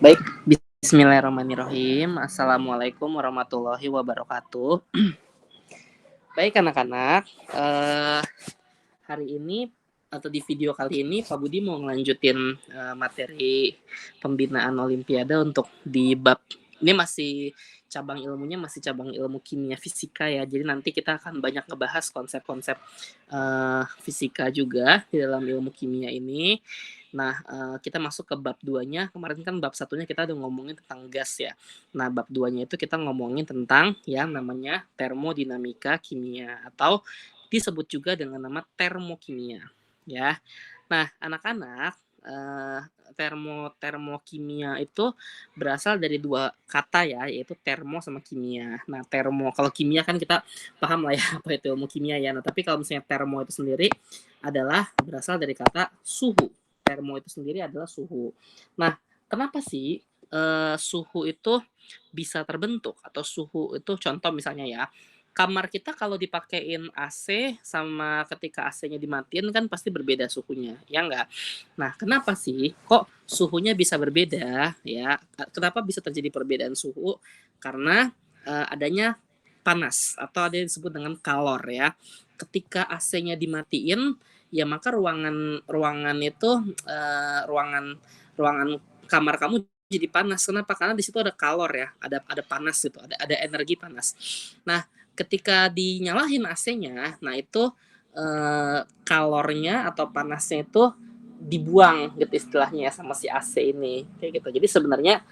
Baik, bismillahirrahmanirrahim. Assalamualaikum warahmatullahi wabarakatuh. Baik anak-anak, hari ini atau di video kali ini Pak Budi mau ngelanjutin materi pembinaan Olimpiade untuk di bab ini masih cabang ilmunya masih cabang ilmu kimia fisika ya. Jadi nanti kita akan banyak ngebahas konsep-konsep fisika juga di dalam ilmu kimia ini. Nah, kita masuk ke bab 2-nya. Kemarin kan bab 1-nya kita udah ngomongin tentang gas ya. Nah, bab 2-nya itu kita ngomongin tentang yang namanya termodinamika kimia atau disebut juga dengan nama termokimia ya. Nah, anak-anak, termokimia itu berasal dari dua kata ya, yaitu termo sama kimia. Nah, termo kalau kimia kan kita paham lah ya apa itu ilmu kimia ya. Nah, tapi kalau misalnya termo itu sendiri adalah berasal dari kata suhu. Termo itu sendiri adalah suhu. Nah, kenapa sih suhu itu bisa terbentuk atau suhu itu contoh misalnya ya, kamar kita kalau dipakein AC sama ketika AC-nya dimatiin kan pasti berbeda suhunya, ya enggak? Nah, kenapa sih kok suhunya bisa berbeda ya? Kenapa bisa terjadi perbedaan suhu? Karena adanya panas atau ada yang disebut dengan kalor ya. Ketika AC-nya dimatiin, ya maka ruangan itu ruangan ruangan kamar kamu jadi panas. Kenapa? Karena di situ ada kalor ya, ada panas gitu, ada energi panas. Nah, ketika dinyalain AC-nya, nah itu kalornya atau panasnya itu dibuang gitu istilahnya ya sama si AC ini kayak gitu. Jadi sebenarnya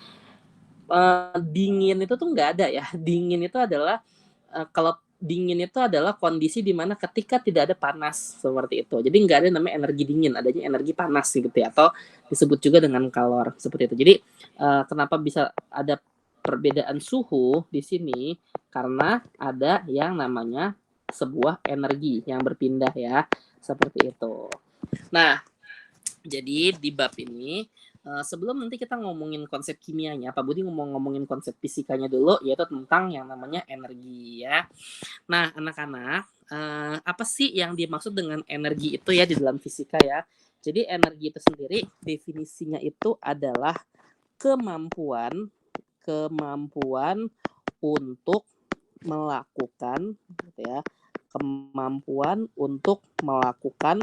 dingin itu tuh nggak ada ya. Dingin itu adalah kalau dingin itu adalah kondisi di mana ketika tidak ada panas seperti itu. Jadi nggak ada namanya energi dingin, adanya energi panas gitu ya, atau disebut juga dengan kalor seperti itu. Jadi kenapa bisa ada perbedaan suhu di sini? Karena ada yang namanya sebuah energi yang berpindah ya, seperti itu. Nah, jadi di bab ini sebelum nanti kita ngomongin konsep kimianya, Pak Budi ngomongin konsep fisikanya dulu, yaitu tentang yang namanya energi ya. Nah, anak-anak, apa sih yang dimaksud dengan energi itu ya di dalam fisika ya? Jadi energi itu sendiri definisinya itu adalah kemampuan kemampuan untuk melakukan gitu ya, kemampuan untuk melakukan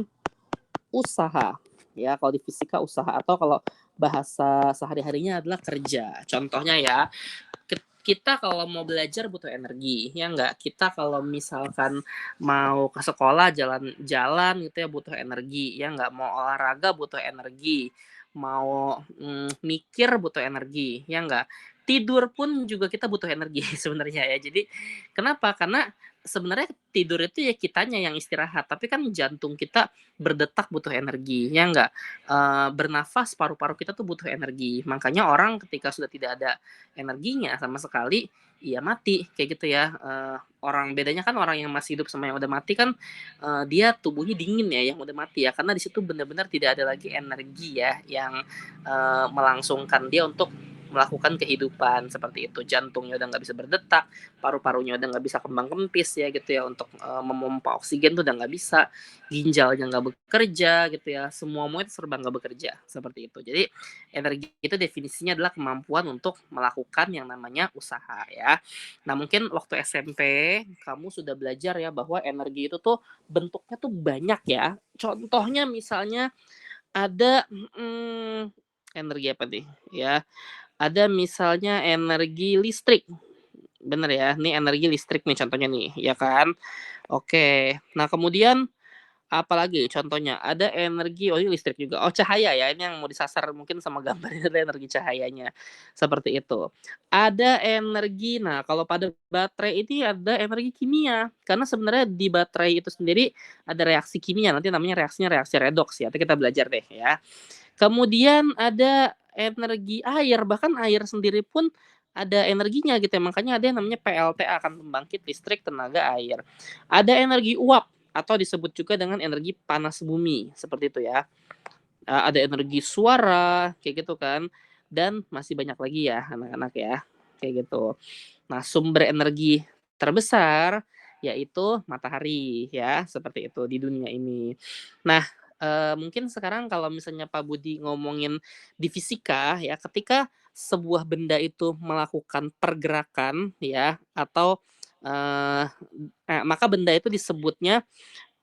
usaha. Ya, kalau di fisika usaha atau kalau bahasa sehari-harinya adalah kerja. Contohnya ya, kita kalau mau belajar butuh energi, ya enggak? Kita kalau misalkan mau ke sekolah jalan-jalan gitu ya butuh energi, ya enggak? Mau olahraga butuh energi, mau mikir butuh energi, ya enggak? Tidur pun juga kita butuh energi sebenarnya ya. Jadi kenapa? Karena sebenarnya tidur itu ya kitanya yang istirahat, tapi kan jantung kita berdetak butuh energi, ya enggak? Bernafas paru-paru kita tuh butuh energi. Makanya orang ketika sudah tidak ada energinya sama sekali, ya mati kayak gitu ya. Orang bedanya kan orang yang masih hidup sama yang udah mati kan dia tubuhnya dingin ya yang udah mati ya karena di situ benar-benar tidak ada lagi energi ya yang melangsungkan dia untuk melakukan kehidupan seperti itu. Jantungnya udah nggak bisa berdetak, paru-parunya udah nggak bisa kembang kempis ya gitu ya untuk memompa oksigen tuh udah nggak bisa, ginjalnya nggak bekerja gitu ya, semua itu serba nggak bekerja seperti itu. Jadi energi itu definisinya adalah kemampuan untuk melakukan yang namanya usaha ya. Nah mungkin waktu SMP kamu sudah belajar ya bahwa energi itu tuh bentuknya tuh banyak ya. Contohnya misalnya ada energi apa nih ya? Ada misalnya energi listrik. Bener ya, ini energi listrik nih contohnya nih, ya kan? Oke. Nah, kemudian apalagi contohnya? Ada energi oh ini listrik juga. Oh cahaya ya, ini yang mau disasar mungkin sama gambar ini adalah energi cahayanya, seperti itu. Ada energi nah kalau pada baterai ini ada energi kimia, karena sebenarnya di baterai itu sendiri ada reaksi kimia, nanti namanya reaksinya reaksi redoks ya, nanti kita belajar deh ya. Kemudian ada energi air, bahkan air sendiri pun ada energinya gitu ya, makanya ada yang namanya PLTA kan, pembangkit listrik tenaga air. Ada energi uap atau disebut juga dengan energi panas bumi, seperti itu ya. Ada energi suara, kayak gitu kan, dan masih banyak lagi ya anak-anak ya, kayak gitu. Nah, sumber energi terbesar yaitu matahari ya, seperti itu di dunia ini. Nah, mungkin sekarang kalau misalnya Pak Budi ngomongin di fisika ya, ketika sebuah benda itu melakukan pergerakan ya atau, eee, maka benda itu disebutnya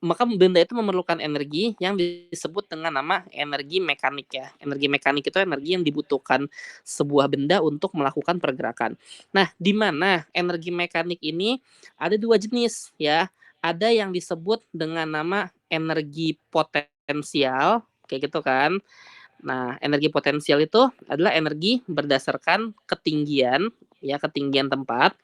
maka benda itu memerlukan energi yang disebut dengan nama energi mekanik ya. Energi mekanik itu energi yang dibutuhkan sebuah benda untuk melakukan pergerakan. Nah, di mana energi mekanik ini ada 2 jenis ya. Ada yang disebut dengan nama energi potensial, kayak gitu kan. Nah, energi potensial itu adalah energi berdasarkan ketinggian, ya ketinggian tempat.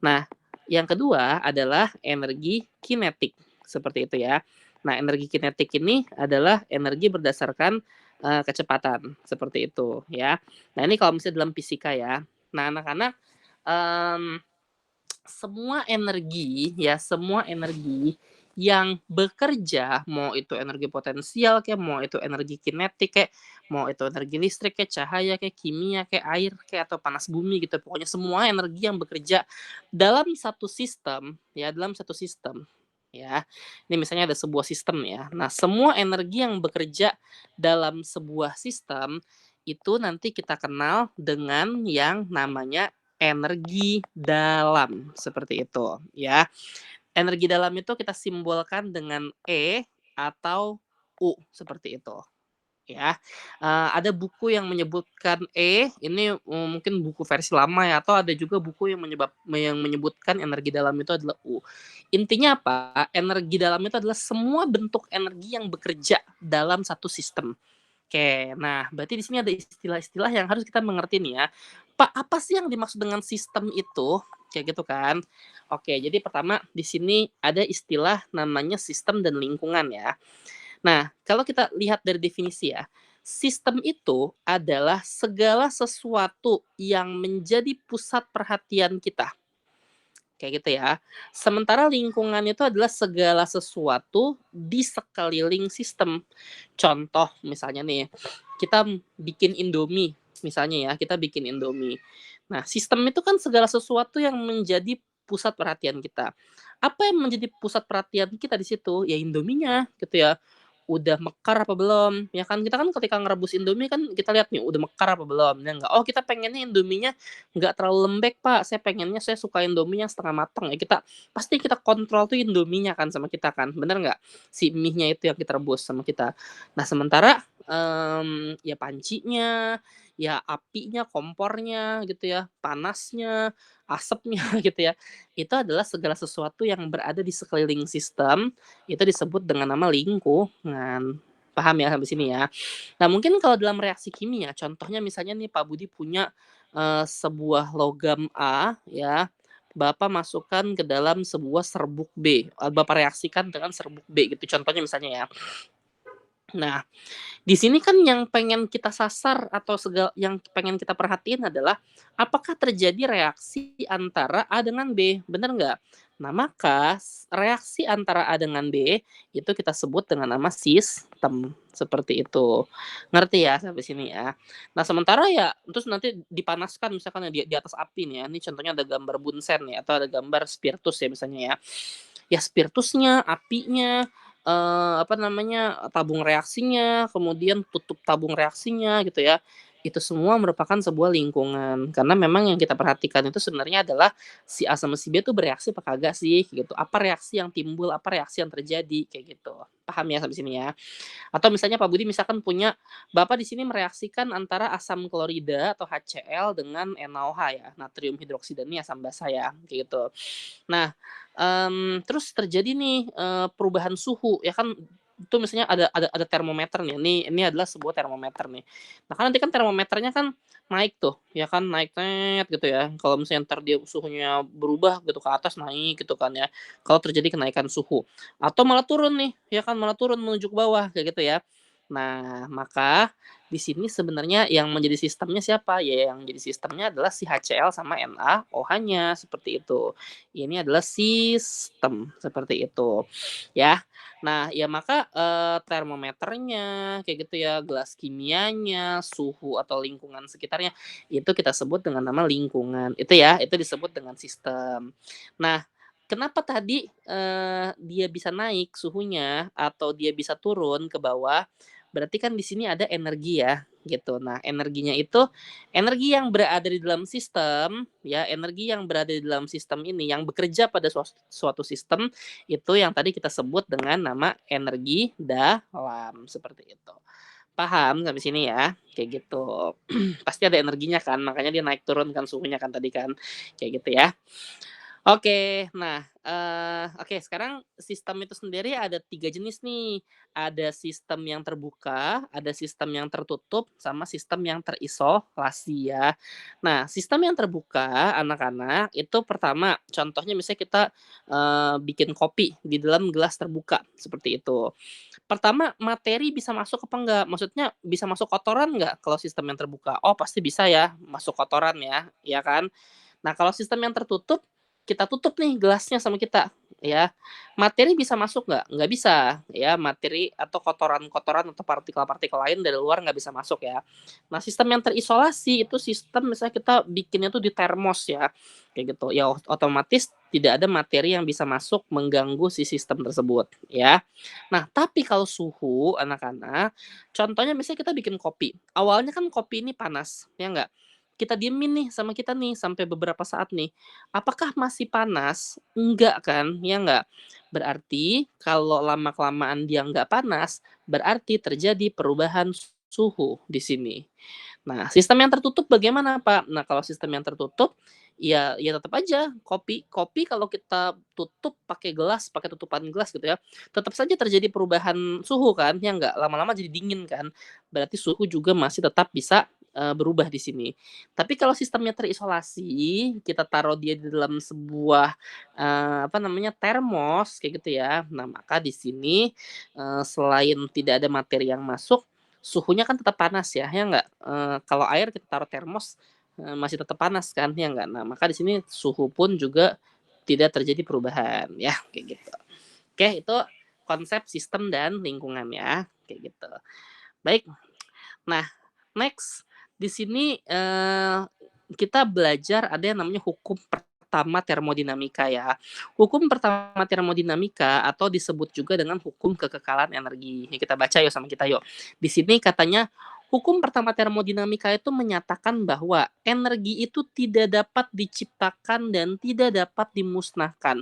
Nah, yang kedua adalah energi kinetik, seperti itu ya. Nah, energi kinetik ini adalah energi berdasarkan, kecepatan, seperti itu ya. Nah, ini kalau misalnya dalam fisika ya. Nah, anak-anak, mmm semua energi yang bekerja, mau itu energi potensial kayak, mau itu energi kinetik kayak, mau itu energi listrik kayak, cahaya kayak, kimia kayak, air kayak, atau panas bumi gitu, pokoknya semua energi yang bekerja dalam satu sistem, ya, dalam satu sistem, ya. Ini misalnya ada sebuah sistem ya. Nah, semua energi yang bekerja dalam sebuah sistem, itu nanti kita kenal dengan yang namanya energi dalam, seperti itu, ya. Energi dalam itu kita simbolkan dengan E atau U, seperti itu, ya. Ada buku yang menyebutkan E, ini, mungkin buku versi lama ya, atau ada juga buku yang menyebutkan energi dalam itu adalah U. Intinya apa? Energi dalam itu adalah semua bentuk energi yang bekerja dalam satu sistem. Oke, nah berarti di sini ada istilah-istilah yang harus kita mengerti nih ya. Pak, apa sih yang dimaksud dengan sistem itu? Kayak gitu kan. Oke, jadi pertama di sini ada istilah namanya sistem dan lingkungan ya. Nah, kalau kita lihat dari definisi ya, sistem itu adalah segala sesuatu yang menjadi pusat perhatian kita. Kayak gitu ya. Sementara lingkungan itu adalah segala sesuatu di sekeliling sistem. Contoh misalnya nih, kita bikin Indomie, misalnya ya, kita bikin Indomie. Nah, sistem itu kan segala sesuatu yang menjadi pusat perhatian kita. Apa yang menjadi pusat perhatian kita di situ? Ya Indominya gitu ya. Udah mekar apa belum? Ya kan kita kan ketika ngerebus Indomie kan kita lihat nih udah mekar apa belum, ya enggak. Oh kita pengennya Indominya nggak terlalu lembek Pak, saya suka Indomie yang setengah matang ya pasti kita kontrol tuh Indominya kan sama kita kan, bener nggak? Si mie-nya itu yang kita rebus sama kita. Nah sementara, ya pancinya, ya apinya, kompornya gitu ya, panasnya, asapnya gitu ya, itu adalah segala sesuatu yang berada di sekeliling sistem, itu disebut dengan nama lingkungan. Paham ya sampai sini ya? Nah mungkin kalau dalam reaksi kimia, contohnya misalnya nih Pak Budi punya, sebuah logam A ya, Bapak masukkan ke dalam sebuah serbuk B, Bapak reaksikan dengan serbuk B gitu contohnya misalnya ya. Nah, di sini kan yang pengen kita sasar atau yang pengen kita perhatiin adalah apakah terjadi reaksi antara A dengan B, benar nggak? Nah, maka reaksi antara A dengan B itu kita sebut dengan nama sistem, seperti itu. Ngerti ya sampai sini ya? Nah, sementara ya terus nanti dipanaskan misalkan ya di atas api nih ya, ini contohnya ada gambar bunsen ya atau ada gambar spiritus ya misalnya ya. Ya spiritusnya, apinya, apa namanya, tabung reaksinya, kemudian tutup tabung reaksinya gitu ya. Itu semua merupakan sebuah lingkungan. Karena memang yang kita perhatikan itu sebenarnya adalah si A sama si B tuh bereaksi apa kagak sih gitu. Apa reaksi yang timbul, apa reaksi yang terjadi, kayak gitu. Paham ya sampai sini ya? Atau misalnya Pak Budi misalkan punya Bapak di sini mereaksikan antara asam klorida atau HCl dengan NaOH ya, natrium hidroksida ini asam basa ya, kayak gitu. Nah, terus terjadi nih, perubahan suhu ya kan, itu misalnya ada termometer nih, ini adalah sebuah termometer nih. Nah kan nanti kan termometernya kan naik tuh, ya kan naik gitu ya, kalau misalnya entar dia suhunya berubah gitu ke atas naik gitu kan ya, kalau terjadi kenaikan suhu. Atau malah turun nih, ya kan malah turun menuju ke bawah kayak gitu ya. Nah, maka di sini sebenarnya yang menjadi sistemnya siapa? Ya yang jadi sistemnya adalah si HCl sama NaOH-nya, seperti itu. Ini adalah sistem, seperti itu, ya. Nah, ya maka, termometernya, kayak gitu ya, gelas kimianya, suhu atau lingkungan sekitarnya, itu kita sebut dengan nama lingkungan. Itu ya, itu disebut dengan sistem. Nah, kenapa tadi, dia bisa naik suhunya atau dia bisa turun ke bawah? berarti kan di sini ada energi ya, gitu. Nah, energinya itu energi yang berada di dalam sistem, ya, energi yang berada di dalam sistem ini, yang bekerja pada suatu sistem, itu yang tadi kita sebut dengan nama energi dalam, seperti itu. Paham sampai sini ya? Kayak gitu. Pasti ada energinya kan, makanya dia naik turun kan suhunya kan tadi kan, kayak gitu ya. Oke, nah, oke sekarang sistem itu sendiri ada 3 jenis nih. Ada sistem yang terbuka, ada sistem yang tertutup, sama sistem yang terisolasi ya. Nah, sistem yang terbuka anak-anak itu pertama contohnya misalnya kita, bikin kopi di dalam gelas terbuka, seperti itu. Pertama materi bisa masuk apa enggak? Maksudnya bisa masuk kotoran nggak kalau sistem yang terbuka? Oh pasti bisa ya, masuk kotoran ya kan? Nah, kalau sistem yang tertutup, kita tutup nih gelasnya sama kita, ya. Materi bisa masuk nggak? Nggak bisa, ya. Materi atau kotoran-kotoran atau partikel-partikel lain dari luar nggak bisa masuk ya. Nah, sistem yang terisolasi itu sistem misalnya kita bikinnya tuh di termos ya, kayak gitu. Ya otomatis tidak ada materi yang bisa masuk mengganggu si sistem tersebut, ya. Nah, tapi kalau suhu anak-anak, contohnya misalnya kita bikin kopi. Awalnya kan kopi ini panas, ya nggak? Kita diemin nih sama kita nih sampai beberapa saat nih. Apakah masih panas? Enggak kan, ya enggak? Berarti kalau lama-kelamaan dia enggak panas, berarti terjadi perubahan suhu di sini. Nah, sistem yang tertutup bagaimana, Pak? Nah, kalau sistem yang tertutup, ya tetap aja kopi kopi kalau kita tutup pakai gelas, pakai tutupan gelas gitu ya, tetap saja terjadi perubahan suhu kan, ya enggak? Lama-lama jadi dingin kan. Berarti suhu juga masih tetap bisa, berubah di sini. Tapi kalau sistemnya terisolasi, kita taruh dia di dalam sebuah, apa namanya, termos kayak gitu ya. Nah, maka di sini, selain tidak ada materi yang masuk, suhunya kan tetap panas ya enggak? Kalau air kita taruh termos, masih tetap panas kan, ya enggak? Nah, maka di sini suhu pun juga tidak terjadi perubahan ya, kayak gitu. Oke, itu konsep sistem dan lingkungan ya, kayak gitu. Baik, nah next, di sini, kita belajar ada yang namanya hukum pertama termodinamika ya. Hukum pertama termodinamika atau disebut juga dengan hukum kekekalan energi. Ini kita baca yuk sama kita yuk. Di sini katanya, hukum pertama termodinamika itu menyatakan bahwa energi itu tidak dapat diciptakan dan tidak dapat dimusnahkan.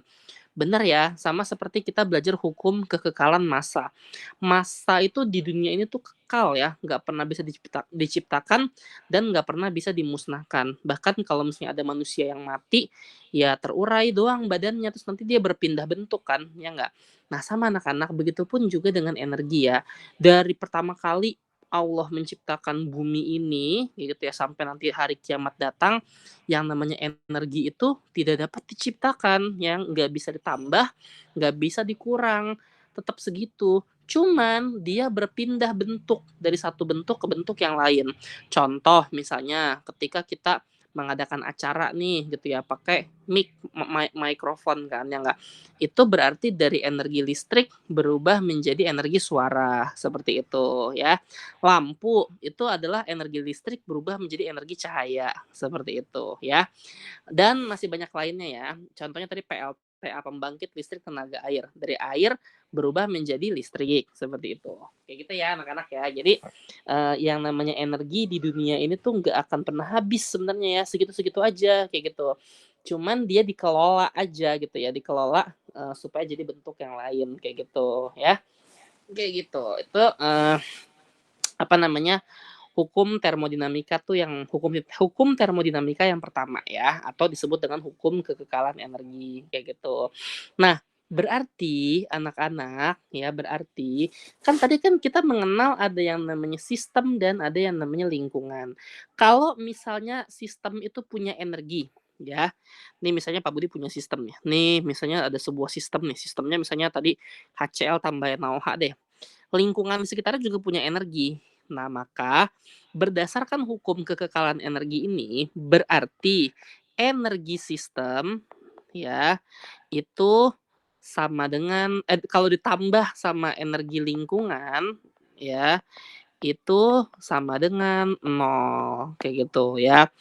Benar ya, sama seperti kita belajar hukum kekekalan massa. Massa itu di dunia ini tuh kekal ya, nggak pernah bisa diciptakan dan nggak pernah bisa dimusnahkan. Bahkan kalau misalnya ada manusia yang mati, ya terurai doang badannya, terus nanti dia berpindah bentuk kan, ya nggak? Nah sama anak-anak, begitu pun juga dengan energi ya. Dari pertama kali Allah menciptakan bumi ini, gitu ya, sampai nanti hari kiamat datang, yang namanya energi itu tidak dapat diciptakan, yang nggak bisa ditambah, nggak bisa dikurang, tetap segitu. Cuman dia berpindah bentuk dari satu bentuk ke bentuk yang lain. Contoh misalnya ketika kita mengadakan acara nih gitu ya pakai mikrofon kan ya nggak, itu berarti dari energi listrik berubah menjadi energi suara seperti itu ya. Lampu itu adalah energi listrik berubah menjadi energi cahaya seperti itu ya. Dan masih banyak lainnya ya. Contohnya tadi PLTA, pembangkit listrik tenaga air. Dari air berubah menjadi listrik, seperti itu. Kayak gitu ya anak-anak ya. Jadi, yang namanya energi di dunia ini tuh nggak akan pernah habis sebenarnya ya, segitu-segitu aja, kayak gitu. Cuman dia dikelola aja gitu ya, dikelola, supaya jadi bentuk yang lain, kayak gitu ya. Kayak gitu. Itu, apa namanya, hukum termodinamika tuh yang hukum hukum termodinamika yang pertama ya, atau disebut dengan hukum kekekalan energi, kayak gitu. Nah, berarti anak-anak ya, berarti kan tadi kan kita mengenal ada yang namanya sistem dan ada yang namanya lingkungan. Kalau misalnya sistem itu punya energi, ya. Nih misalnya Pak Budi punya sistem nih. Nih misalnya ada sebuah sistem nih, sistemnya misalnya tadi HCl tambah NaOH deh. Lingkungan sekitarnya juga punya energi. Nah, maka berdasarkan hukum kekekalan energi ini, berarti energi sistem ya, itu sama dengan kalau ditambah sama energi lingkungan ya, itu sama dengan nol, kayak gitu ya.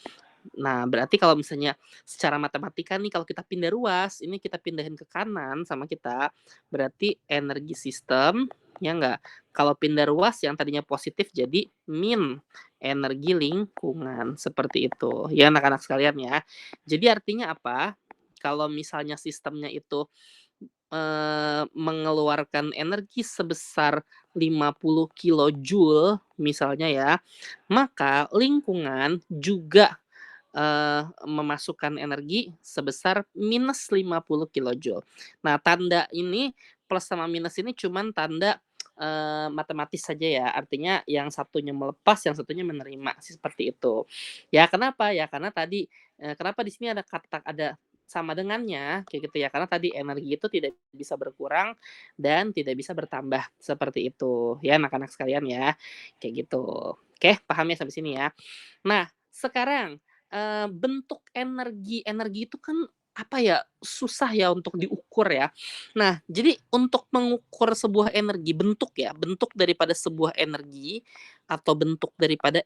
Nah, berarti kalau misalnya secara matematika nih kalau kita pindah ruas, ini kita pindahin ke kanan sama kita, berarti energi sistem, ya enggak, Kalau pindah ruas yang tadinya positif jadi min, energi lingkungan, seperti itu. Ya anak-anak sekalian ya. Jadi artinya apa? Kalau misalnya sistemnya itu mengeluarkan energi sebesar 50 kilojoule misalnya ya, maka lingkungan juga, memasukkan energi sebesar minus 50 kilojoule. Nah, tanda ini plus sama minus ini cuman tanda, matematis saja ya, artinya yang satunya melepas, yang satunya menerima, seperti itu. Ya kenapa? Ya karena tadi, kenapa di sini ada kata ada sama dengannya, kayak gitu ya, karena tadi energi itu tidak bisa berkurang dan tidak bisa bertambah, seperti itu. Ya anak-anak sekalian ya, kayak gitu. Oke, paham ya sampai sini ya? Nah, sekarang, bentuk energi energi itu kan, apa ya, susah ya untuk diukur ya. Nah, jadi untuk mengukur sebuah energi, bentuk ya, bentuk daripada sebuah energi atau bentuk daripada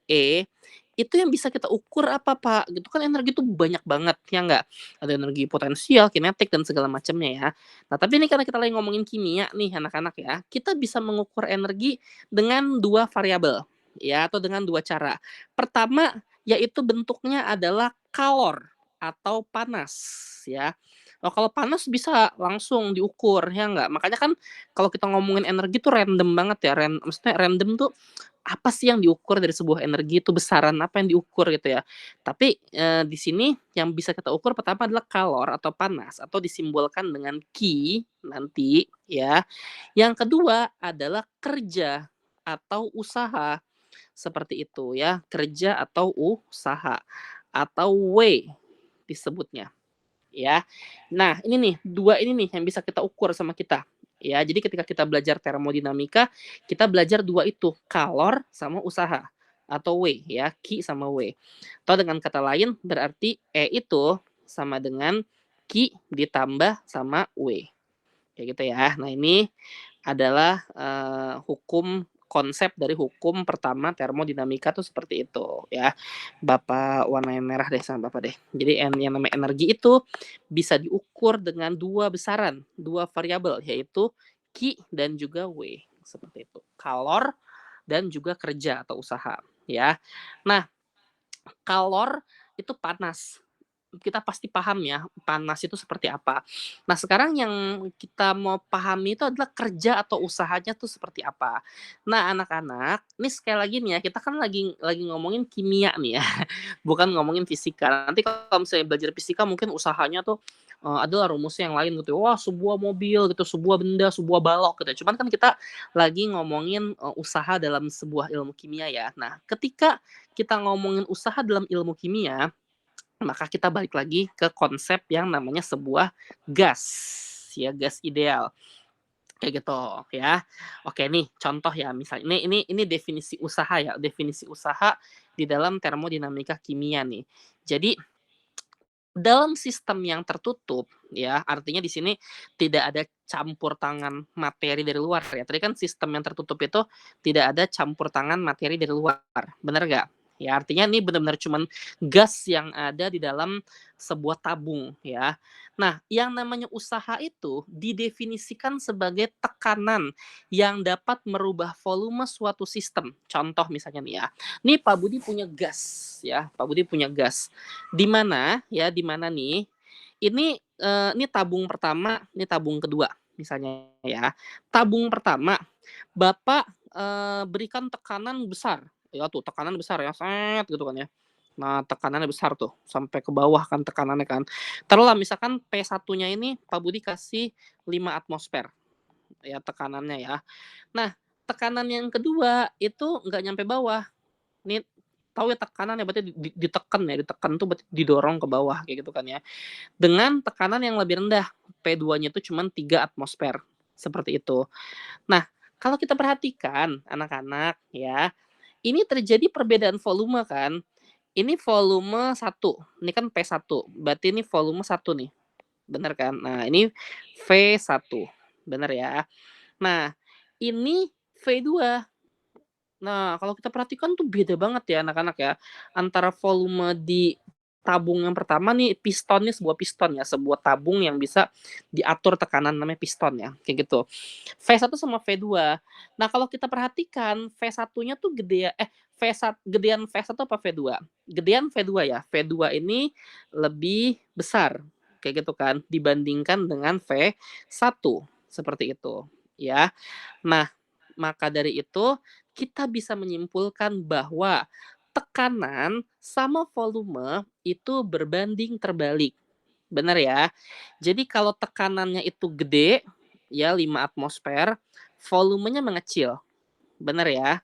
itu yang bisa kita ukur apa, Pak? Gitu kan energi itu banyak banget, ya nggak? Ada energi potensial, kinetik, dan segala macamnya ya. Nah, tapi ini karena kita lagi ngomongin kimia nih anak-anak ya, kita bisa mengukur energi dengan 2 variabel, ya, atau dengan 2 cara. Pertama, yaitu bentuknya adalah kalor atau panas ya. Oh, kalau panas bisa langsung diukur ya nggak? Makanya kan kalau kita ngomongin energi tuh random banget ya, maksudnya random tuh apa sih yang diukur dari sebuah energi itu besaran apa yang diukur gitu ya. Tapi, di sini yang bisa kita ukur pertama adalah kalor atau panas atau disimbolkan dengan Q nanti ya. Yang kedua adalah kerja atau usaha. Seperti itu ya, kerja atau usaha atau W disebutnya ya. Nah, ini nih, 2 ini nih yang bisa kita ukur sama kita. Ya, jadi ketika kita belajar termodinamika, kita belajar 2 itu, kalor sama usaha atau W ya, Q sama W. Atau dengan kata lain berarti E itu sama dengan Q ditambah sama W. Kayak gitu ya. Nah, ini adalah, hukum konsep dari hukum pertama termodinamika tuh seperti itu ya. Bapak warnain merah deh sama Bapak deh. Jadi yang namanya energi itu bisa diukur dengan 2 besaran, 2 variabel yaitu Q dan juga W, seperti itu. Kalor dan juga kerja atau usaha ya. Nah, kalor itu panas, kita pasti paham ya, panas itu seperti apa. Nah, sekarang yang kita mau pahami itu adalah kerja atau usahanya tuh seperti apa. Nah, anak-anak, ini sekali lagi nih ya, kita kan lagi ngomongin kimia nih ya, bukan ngomongin fisika. Nanti kalau misalnya belajar fisika mungkin usahanya tuh, adalah rumusnya yang lain gitu, wah sebuah mobil gitu, sebuah benda, sebuah balok gitu. Cuman kan kita lagi ngomongin, usaha dalam sebuah ilmu kimia ya. Nah, ketika kita ngomongin usaha dalam ilmu kimia, maka kita balik lagi ke konsep yang namanya sebuah gas, ya gas ideal, kayak gitu ya. Oke nih contoh ya misalnya ini definisi usaha ya, definisi usaha di dalam termodinamika kimia nih. Jadi dalam sistem yang tertutup ya, artinya di sini tidak ada campur tangan materi dari luar ya. Tadi kan sistem yang tertutup itu tidak ada campur tangan materi dari luar, benar nggak? Ya artinya ini benar-benar cuman gas yang ada di dalam sebuah tabung ya. Nah, yang namanya usaha itu didefinisikan sebagai tekanan yang dapat merubah volume suatu sistem. Contoh misalnya nih ya, nih Pak Budi punya gas ya, Pak Budi punya gas. Di mana ya, di mana nih, ini tabung pertama, ini tabung kedua misalnya ya. Tabung pertama, Bapak, berikan tekanan besar, ya tuh tekanan besar ya, set gitu kan ya. Nah, tekanannya besar tuh, sampai ke bawah kan tekanannya kan. Taruhlah misalkan P1-nya ini Pak Budi kasih 5 atmosfer, ya tekanannya ya. Nah, tekanan yang kedua itu nggak nyampe bawah, ini tahu ya tekanan ya berarti ditekan ya, ditekan tuh berarti didorong ke bawah kayak gitu kan ya. Dengan tekanan yang lebih rendah, P2-nya itu cuman 3 atmosfer, seperti itu. Nah, kalau kita perhatikan anak-anak ya, ini terjadi perbedaan volume kan. Ini volume 1, ini kan P1, berarti ini volume 1 nih, bener kan? Nah, ini V1, bener ya. Nah, ini V2. Nah, kalau kita perhatikan tuh beda banget ya anak-anak ya, antara volume di tabung yang pertama nih, piston nih, sebuah piston ya, sebuah tabung yang bisa diatur tekanan, namanya piston ya, kayak gitu. V1 sama V2. Nah, kalau kita perhatikan V1-nya tuh gedean V1 apa V2? Gedean V2 ya. V2 ini lebih besar, kayak gitu kan, dibandingkan dengan V1, seperti itu, ya. Nah, maka dari itu kita bisa menyimpulkan bahwa tekanan sama volume itu berbanding terbalik. Benar ya? Jadi kalau tekanannya itu gede, ya 5 atmosfer, volumenya mengecil. Benar ya?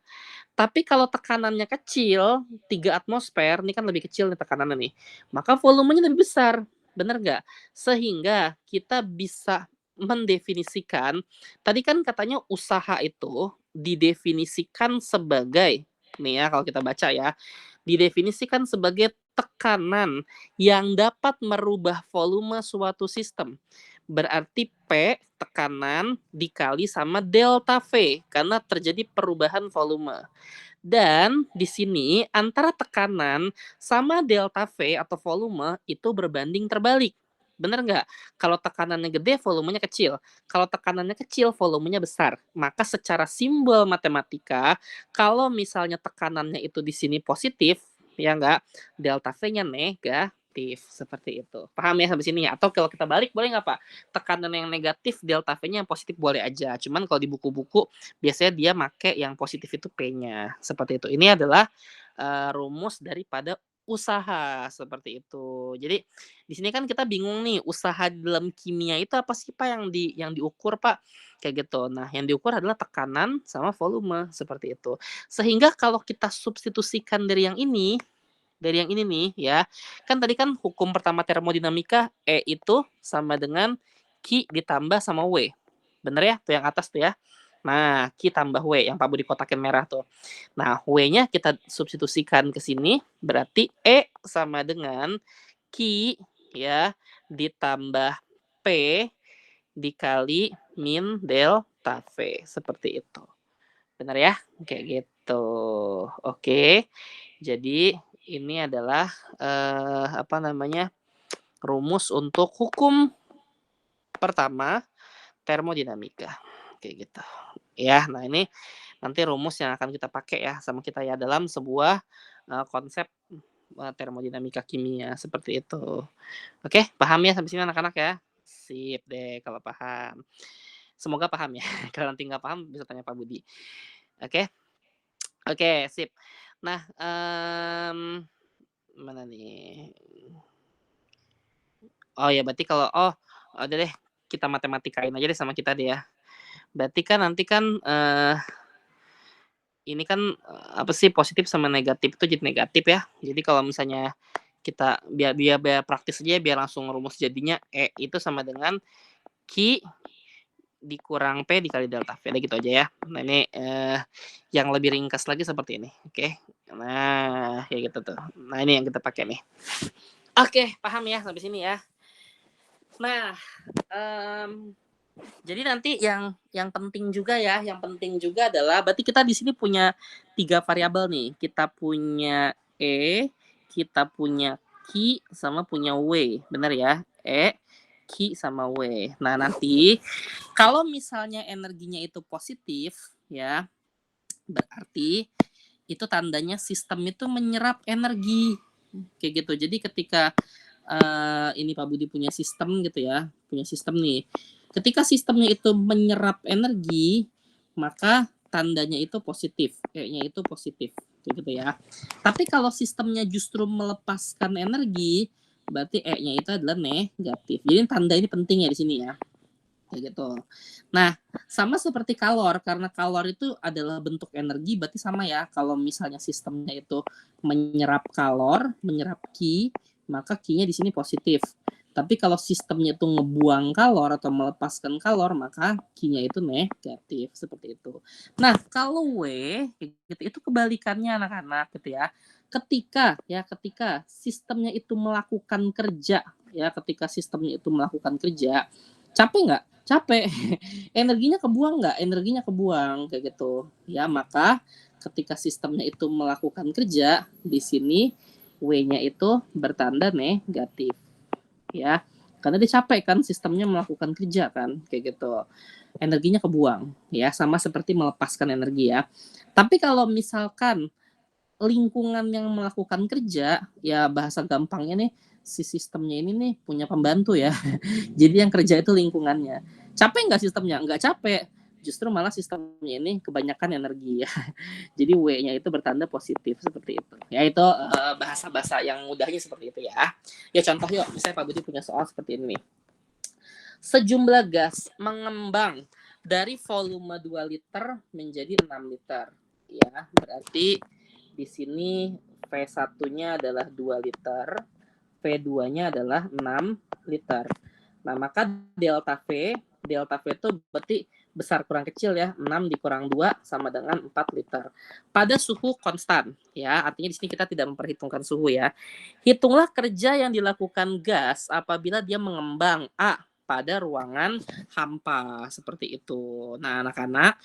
Tapi kalau tekanannya kecil, 3 atmosfer, ini kan lebih kecil nih tekanannya nih, maka volumenya lebih besar. Benar nggak? Sehingga kita bisa mendefinisikan, tadi kan katanya usaha itu didefinisikan sebagai, nih ya kalau kita baca ya, didefinisikan sebagai tekanan yang dapat merubah volume suatu sistem. Berarti P tekanan dikali sama delta V karena terjadi perubahan volume. Dan di sini antara tekanan sama delta V atau volume itu berbanding terbalik. Bener nggak? Kalau tekanannya gede, volumenya kecil. Kalau tekanannya kecil, volumenya besar. Maka secara simbol matematika, kalau misalnya tekanannya itu di sini positif, ya nggak? Delta V-nya negatif. Seperti itu. Paham ya sampai sini ya? Atau kalau kita balik, boleh nggak Pak? Tekanan yang negatif, delta V-nya yang positif boleh aja. Cuman kalau di buku-buku, biasanya dia make yang positif itu P-nya. Seperti itu. Ini adalah rumus daripada usaha, seperti itu. Jadi di sini kan kita bingung nih, usaha dalam kimia itu apa sih Pak yang diukur Pak? Kayak gitu. Nah, yang diukur adalah tekanan sama volume, seperti itu. Sehingga kalau kita substitusikan dari yang ini nih ya, kan tadi kan hukum pertama termodinamika E itu sama dengan Q ditambah sama W. Bener ya? Tuh yang atas tuh ya. Nah, Q tambah W yang Pak Budi kotakin merah tuh. Nah, W-nya kita substitusikan ke sini, berarti E sama dengan Q ya ditambah P dikali min delta V. Seperti itu. Benar ya? Kayak gitu. Oke. Jadi ini adalah apa namanya? Rumus untuk hukum pertama termodinamika. Kayak gitu. Ya, nah ini nanti rumus yang akan kita pakai ya sama kita ya dalam sebuah konsep termodinamika kimia seperti itu. Oke, paham ya sampai sini anak-anak ya? Sip deh kalau paham. Semoga paham ya. Kalau nanti nggak paham bisa tanya Pak Budi. Oke? Oke, sip. Nah, mana nih? Oh ya, berarti kalau udah deh kita matematikain aja deh sama kita deh ya. Berarti kan nanti kan ini kan apa sih positif sama negatif itu jadi negatif ya. Jadi kalau misalnya kita biar praktis aja biar langsung rumus jadinya E itu sama dengan Q dikurang P dikali delta V. Ada gitu aja ya. Nah, ini yang lebih ringkas lagi seperti ini. Oke. Nah, kayak gitu tuh. Nah, ini yang kita pakai nih. Oke, paham ya sampai sini ya. Nah, jadi nanti yang penting juga ya, yang penting juga adalah berarti kita di sini punya 3 variabel nih. Kita punya E, kita punya Q, sama punya W. Benar ya? E, Q, sama W. Nah, nanti kalau misalnya energinya itu positif ya, berarti itu tandanya sistem itu menyerap energi. Kayak gitu. Jadi ketika ini Pak Budi punya sistem gitu ya, punya sistem nih. Ketika sistemnya itu menyerap energi, maka tandanya itu positif, E-nya itu positif, gitu ya. Tapi kalau sistemnya justru melepaskan energi, berarti E-nya itu adalah negatif. Jadi tanda ini penting ya di sini ya. Kayak gitu. Nah, sama seperti kalor, karena kalor itu adalah bentuk energi, berarti sama ya. Kalau misalnya sistemnya itu menyerap kalor, menyerap Q, maka Q-nya di sini positif. Tapi kalau sistemnya itu ngebuang kalor atau melepaskan kalor, maka Q-nya itu negatif, seperti itu. Nah, kalau W, gitu, itu kebalikannya anak-anak gitu ya. Ketika sistemnya itu melakukan kerja, ya, ketika sistemnya itu melakukan kerja, capek nggak? Capek. Energinya kebuang nggak? Energinya kebuang kayak gitu. Ya, maka ketika sistemnya itu melakukan kerja di sini W-nya itu bertanda negatif ya. Karena dia capek kan sistemnya melakukan kerja kan kayak gitu. Energinya kebuang ya, sama seperti melepaskan energi ya. Tapi kalau misalkan lingkungan yang melakukan kerja, ya bahasa gampangnya nih si sistemnya ini nih punya pembantu ya. Jadi yang kerja itu lingkungannya. Capek nggak sistemnya? Nggak capek. Justru malah sistemnya ini kebanyakan energi ya. Jadi W-nya itu bertanda positif seperti itu. Ya itu bahasa-bahasa yang mudahnya seperti itu ya. Ya contoh yuk, misalnya Pak Budi punya soal seperti ini nih. Sejumlah gas mengembang dari volume 2 liter menjadi 6 liter. Ya, berarti di sini V1-nya adalah 2 liter, V2-nya adalah 6 liter. Nah, maka delta V itu berarti besar kurang kecil ya, 6 dikurang 2 sama dengan 4 liter. Pada suhu konstan, ya, artinya di sini kita tidak memperhitungkan suhu ya. Hitunglah kerja yang dilakukan gas apabila dia mengembang A pada ruangan hampa seperti itu. Nah, anak-anak,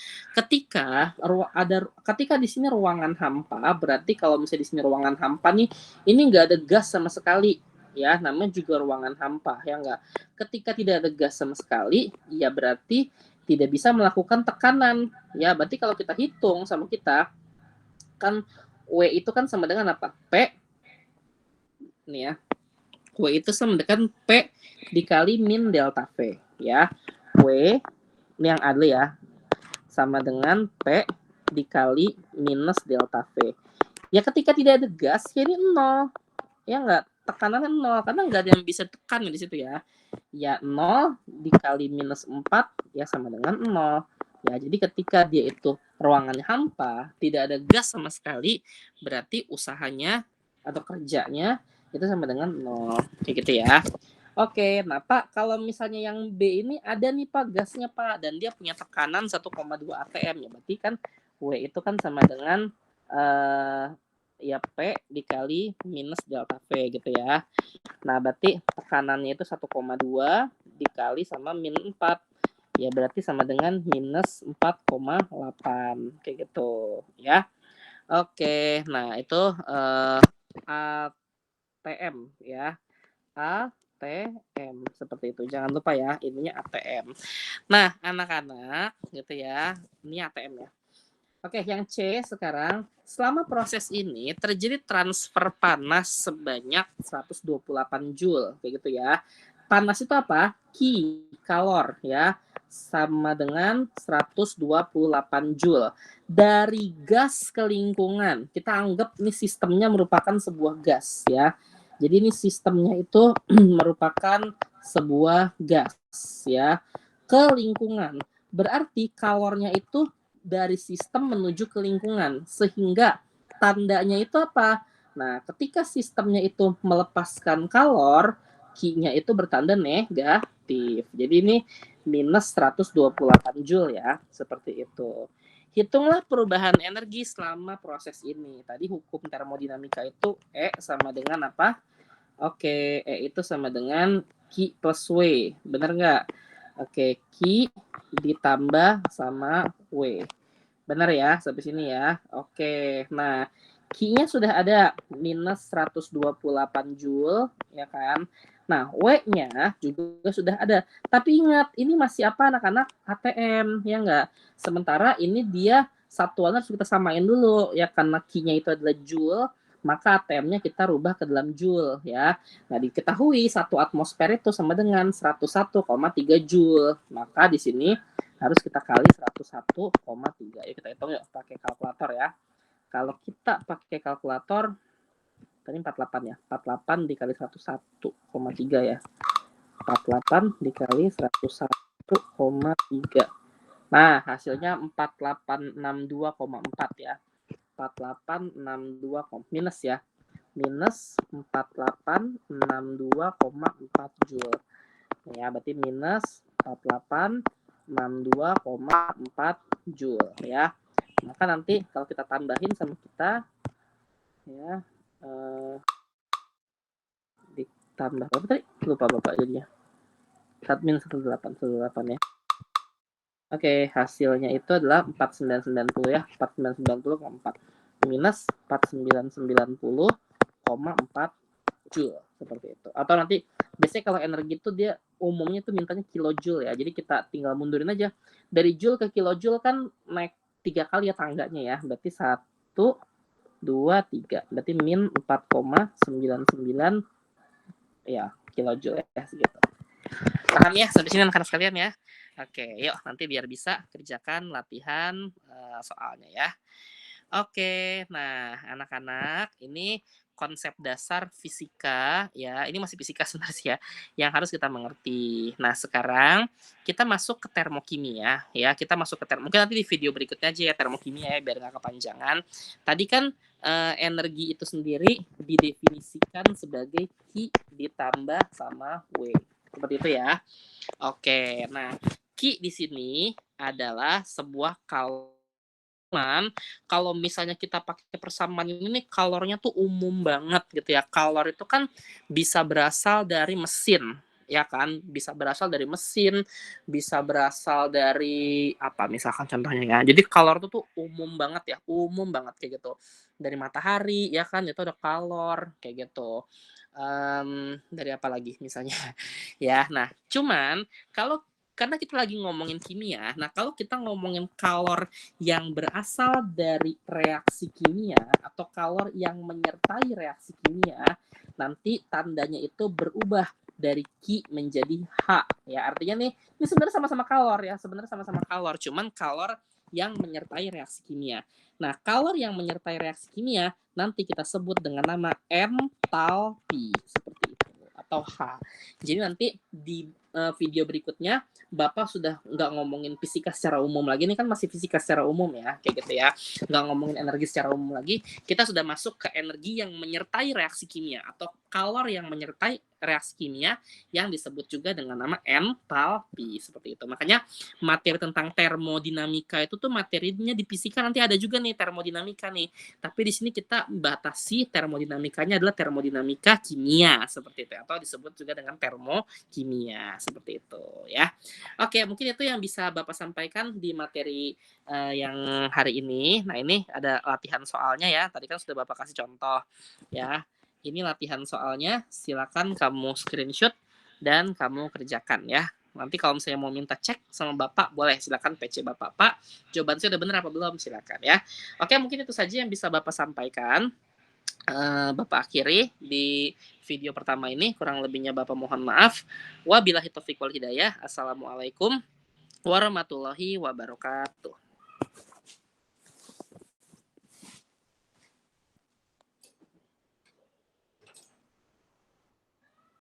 ketika di sini ruangan hampa, berarti kalau misalnya di sini ruangan hampa nih, ini nggak ada gas sama sekali ya, namanya juga ruangan hampa ya enggak. Ketika tidak ada gas sama sekali, ya berarti tidak bisa melakukan tekanan ya. Berarti kalau kita hitung sama kita kan W itu kan sama dengan apa? P nih ya. W itu sama dengan P dikali min delta V ya. W ini yang ada ya, sama dengan P dikali minus delta V. Ya ketika tidak ada gas, ya ini 0. Ya enggak, tekanannya 0 karena enggak ada yang bisa tekan di situ ya. Ya 0 dikali minus 4 ya sama dengan 0. Ya, jadi ketika dia itu ruangannya hampa, tidak ada gas sama sekali, berarti usahanya atau kerjanya itu sama dengan 0. Kayak gitu ya. Oke, nah Pak, kalau misalnya yang B ini ada nih Pak gasnya Pak, dan dia punya tekanan 1,2 atm ya, berarti kan W itu kan sama dengan ya P dikali minus delta V gitu ya. Nah, berarti tekanannya itu 1,2 dikali sama min 4. Ya berarti sama dengan minus 4,8 kayak gitu ya. Oke, nah itu ATM ya. ATM seperti itu. Jangan lupa ya, ininya ATM. Nah, anak-anak gitu ya. Ini ATM ya. Oke, yang C sekarang, selama proses ini terjadi transfer panas sebanyak 128 Joule, kayak gitu ya. Panas itu apa? Kalor ya, sama dengan 128 Joule. Dari gas ke lingkungan, kita anggap ini sistemnya merupakan sebuah gas ya. Jadi ini sistemnya itu merupakan sebuah gas ya, ke lingkungan. Berarti kalornya itu dari sistem menuju ke lingkungan, sehingga tandanya itu apa? Nah, ketika sistemnya itu melepaskan kalor, Q-nya itu bertanda negatif. Jadi ini minus 128 Joule ya, seperti itu. Hitunglah perubahan energi selama proses ini. Tadi hukum termodinamika itu E sama dengan apa? Oke, E itu sama dengan Q plus W. Benar nggak? Oke, Q ditambah sama W. Benar ya, sampai sini ya. Oke, nah Q-nya sudah ada, minus 128 Joule, ya kan. Nah, W-nya juga sudah ada. Tapi ingat, ini masih apa anak-anak? ATM, ya enggak? Sementara ini dia satuannya harus kita samain dulu, ya. Karena Q-nya itu adalah Joule, maka ATM-nya kita rubah ke dalam Joule, ya. Nah, diketahui satu atmosfer itu sama dengan 101,3 Joule. Maka di sini harus kita kali 101,3. Ya kita hitung yuk pakai kalkulator ya. Kalau kita pakai kalkulator tadi 48 ya. 48 dikali 101,3 ya. 48 dikali 101,3. Nah, hasilnya 4862,4 ya. 4862 minus ya. Minus 4862,4 Joule. Ya, berarti minus 4862,4 Joule ya. Maka nanti kalau kita tambahin sama kita ya ditambah berapa tadi? Lupa Bapak jadinya. 1818 ya. Oke, hasilnya itu adalah 4990 ya. 4990,4 minus 4990,4 4,4 Joule seperti itu. Atau nanti biasanya kalau energi itu dia umumnya tuh mintanya kilojoule ya. Jadi kita tinggal mundurin aja dari joule ke kilojoule kan naik 3 kali ya tangganya ya. Berarti 1, 2, 3. Berarti min 4,99 ya kilojoule ya segitu. Paham ya sampai sini anak-anak sekalian ya. Oke, yuk nanti biar bisa kerjakan latihan soalnya ya. Oke, nah anak-anak ini konsep dasar fisika ya, ini masih fisika sebenarnya ya, yang harus kita mengerti. Nah sekarang kita masuk ke termokimia ya, kita masuk ke mungkin nanti di video berikutnya aja ya termokimia ya biar nggak kepanjangan. Tadi kan energi itu sendiri didefinisikan sebagai Q ditambah sama W, seperti itu ya. Oke, nah Q di sini adalah sebuah kalau misalnya kita pakai persamaan ini kalornya tuh umum banget gitu ya. Kalor itu kan bisa berasal dari mesin, ya kan? Bisa berasal dari mesin, bisa berasal dari apa misalkan contohnya ya. Jadi kalor itu tuh umum banget ya, umum banget kayak gitu. Dari matahari ya kan itu ada kalor kayak gitu. Dari apa lagi misalnya ya. Nah, cuman kalau karena kita lagi ngomongin kimia, nah kalau kita ngomongin kalor yang berasal dari reaksi kimia atau kalor yang menyertai reaksi kimia, nanti tandanya itu berubah dari Ki menjadi H ya. Artinya nih, ini sebenarnya sama-sama kalor ya, sebenarnya sama-sama kalor, cuman kalor yang menyertai reaksi kimia. Nah, kalor yang menyertai reaksi kimia nanti kita sebut dengan nama entalpi seperti itu atau H. Jadi nanti di video berikutnya Bapak sudah nggak ngomongin fisika secara umum lagi, ini kan masih fisika secara umum ya, kayak gitu ya, nggak ngomongin energi secara umum lagi, kita sudah masuk ke energi yang menyertai reaksi kimia atau kalor yang menyertai reaksi kimia yang disebut juga dengan nama entalpi seperti itu. Makanya materi tentang termodinamika itu tuh materinya di fisika nanti ada juga nih termodinamika nih, tapi di sini kita batasi termodinamikanya adalah termodinamika kimia seperti itu atau disebut juga dengan termokimia seperti itu ya. Oke, mungkin itu yang bisa Bapak sampaikan di materi yang hari ini. Nah, ini ada latihan soalnya ya. Tadi kan sudah Bapak kasih contoh ya. Ini latihan soalnya, silakan kamu screenshot dan kamu kerjakan ya. Nanti kalau misalnya mau minta cek sama Bapak, boleh silakan PC Bapak. Pak, jawaban saya udah benar apa belum? Silakan ya. Oke, mungkin itu saja yang bisa Bapak sampaikan. Bapak akhiri di video pertama ini. Kurang lebihnya Bapak mohon maaf. Wabillahi taufiq wal hidayah. Assalamualaikum warahmatullahi wabarakatuh.